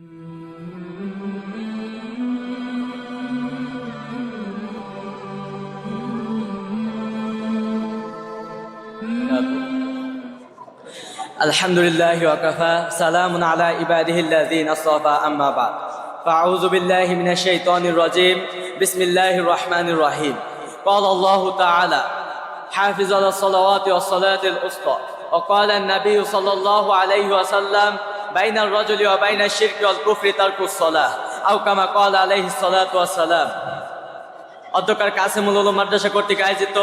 আলহামদুলিল্লাহি ওয়া কাফা সালামুন আলা ইবাদিহিল্লাযিনা আসতাফা আম্মা বা'দ ফাআউযু বিল্লাহি মিনাশ শাইতানির রাজীম বিসমিল্লাহির রাহমানির রাহিম ক্বালা আল্লাহু তাআলা হাফিযু আলাস সালাওয়াতি ওয়াস সালাতিল উসতা ওয়া ক্বালা an-নাবিয়্যু সাল্লাল্লাহু আলাইহি ওয়াসাল্লাম বাইনার রাজুলি ওয়া বাইনাশ শিরকি ওয়াল কুফরি তারকুস সালাহ আও কামা ক্বালা আলাইহিস সালাতু ওয়াস সালাম। অধ্যকার কাসিমুল উলুম মাদ্রাসা কর্তৃক আয়োজিত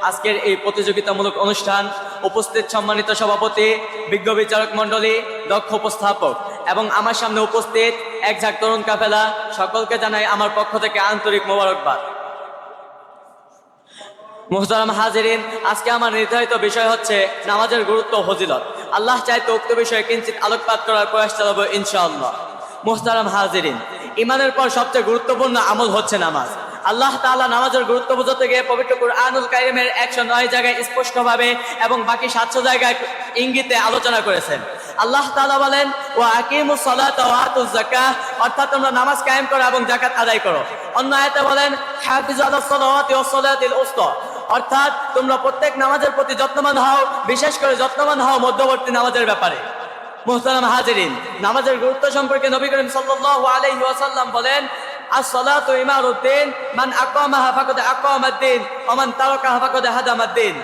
আজকের এই প্রতিযোগিতামূলক অনুষ্ঠান উপস্থিত সম্মানিত সভাপতি, বিজ্ঞ বিচারক মণ্ডলী, দক্ষ উপস্থাপক এবং আমার সামনে উপস্থিত এক ঝাঁক তরুণ কাফেলা, সকলকে জানাই আমার পক্ষ থেকে আন্তরিক মোবারকবাদ। মুহতারাম হাজিরিন, আজকে আমার নির্ধারিত বিষয় হচ্ছে নামাজের গুরুত্ব ও ফজিলত। আল্লাহ চাইতে উক্ত বিষয়ে কিঞ্চিত আলোকপাত করার প্রয়াস চালাবো ইনশাআল্লাহ। মুহতারাম হাজিরিন, ইমানের পর সবচেয়ে গুরুত্বপূর্ণ আমল হচ্ছে নামাজ। আল্লাহ তাআলা নামাজের গুরুত্ব বোঝাতে গিয়ে পবিত্র কুরআনুল কারীমের 109 জায়গায় স্পষ্টভাবে এবং বাকি 700 জায়গায় ইঙ্গিতে আলোচনা করেছেন। আল্লাহ তাআলা বলেন, ওয়া আকিমুস সালাতা ওয়া আতুজ যাকাহ, অর্থাৎ তোমরা নামাজ কায়েম করো এবং যাকাত আদায় করো। অন্য আয়াতে বলেন, হাফিজু আলাস সালাওয়াতি ওয়াস সালাতিল উসতা, অর্থাৎ তোমরা প্রত্যেক নামাজের প্রতি যত্নবান হও, বিশেষ করে যত্নবান হও মধ্যবর্তী নামাজের ব্যাপারে। মুহতারাম হাজিরিন, নামাজের গুরুত্ব সম্পর্কে নবী করিম সাল্লাল্লাহু আলাইহি ওয়াসাল্লাম বলেন, as-salatu imaruddin মান আকামাহা ফাকাদ আকামাদ-দ্বীন ওয়া মান তারাকাহা ফাকাদ হাদামাদ-দ্বীন,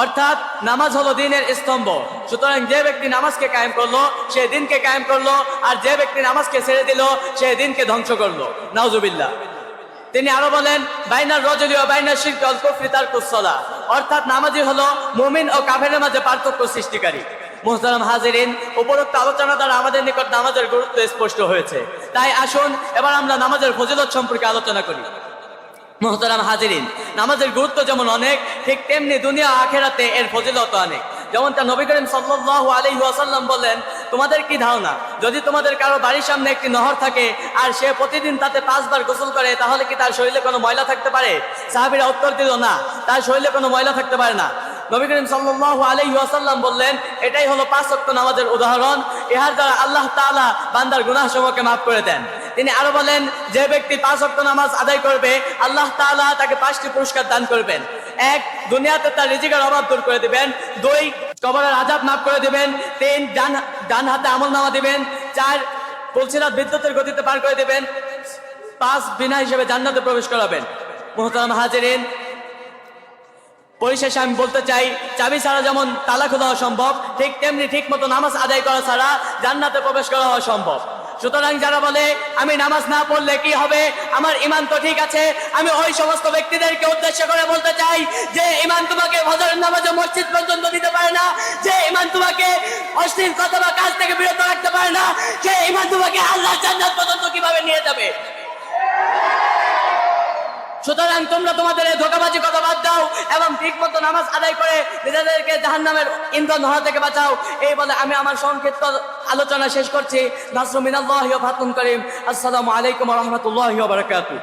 অর্থাৎ নামাজ হলো দ্বীনের স্তম্ভ। সুতরাং যে ব্যক্তি নামাজকে কায়েম করলো সে দ্বীনকে কায়েম করলো, আর যে ব্যক্তি নামাজকে ছেড়ে দিল সে দ্বীনকে ধ্বংস করলো। নাউজুবিল্লাহ। তিনি আরো বলেন, বাইনার রাজুলি ওয়া বাইনাশ শিরকি ওয়াল কুফরি তারকুস সালাহ, অর্থাৎ নামাজই হলো মুমিন ও কাফেরের মাঝে পার্থক্য সৃষ্টিকারী। মুহতারাম হাজিরিন, উপরোক্ত আলোচনা দ্বারা আমাদের নিকট নামাজের গুরুত্ব স্পষ্ট হয়েছে। তাই আসুন এবার আমরা নামাজের ফজিলত সম্পর্কে আলোচনা করি। মুহতারাম হাজিরিন, নামাজের গুরুত্ব যেমন অনেক, ঠিক তেমনি দুনিয়া আখিরাতে এর ফজিলত অনেক। যেমন তা নবী করিম সাল্লাল্লাহু আলাইহি ওয়াসাল্লাম বলেন, তোমাদের কি ধারণা, যদি তোমাদের কারো বাড়ির সামনে একটি নহর থাকে আর সে প্রতিদিন তাতে 5 বার গোসল করে, তাহলে কি তার শরীরে কোনো ময়লা থাকতে পারে? সাহাবীরা উত্তর দিল, না, তার শরীরে কোনো ময়লা থাকতে পারে না। নবী করিম সাল্লাল্লাহু আলাইহি ওয়াসাল্লাম বললেন, এটাই হলো 5 ওয়াক্ত নামাজের উদাহরণ। ইহার দ্বারা আল্লাহ তাআলা বান্দার গুনাহসমূহকে মাফ করে দেন। তিনি আরো বলেন, যে ব্যক্তি 5 ওয়াক্ত নামাজ আদায় করবে আল্লাহ তাআলা তাকে 5টি পুরস্কার দান করবেন। 1, দুনিয়াতে তার রিজিকের অভাব দূর করে দিবেন। 2, কবরের আযাব মাফ করে দিবেন। 3, ডান হাতে আমলনামা দিবেন। 4, পুলসিরাত বিদ্যুতের গতিতে পার করে দিবেন। 5, বিনা হিসেবে জান্নাতে প্রবেশ করাবেন। মুহতারাম হাজিরিন, পরিশেষে আমি বলতে চাই, চাবি ছাড়া যেমন তালা খোলা অসম্ভব, ঠিক তেমনি ঠিক মতো নামাজ আদায় করা ছাড়া জান্নাতে প্রবেশ করা অসম্ভব। সুতরাং যারা বলে আমি নামাজ না পড়লে কি হবে, আমার ঈমান তো ঠিক আছে, আমি ওই সমস্ত ব্যক্তিদেরকে উদ্দেশ্য করে বলতে চাই যে ঈমান তোমাকে ফজরের নামাজে মসজিদ পর্যন্ত দিতে পারে না, যে ঈমান তোমাকে অশ্লীল কথা বা কাজ থেকে বিরত রাখতে পারে না, সে ঈমান তোমাকে আল্লাহর জান্নাত পর্যন্ত কিভাবে নিয়ে যাবে? সুতরাং তোমরা তোমাদের এই ধোঁকাবাজি কথা বাদ দাও এবং ঠিক মতো নামাজ আদায় করে নিজেদেরকে জাহান্নামের ইন্ধন হওয়া থেকে বাঁচাও। এই বলে আমি আমার সংক্ষিপ্ত আলোচনা শেষ করছি। নাসরুম মিনাল্লাহি ওয়া ফাতহুন করিম। আসসালামু আলাইকুম ওয়া রাহমাতুল্লাহি ওয়া বারাকাতুহু।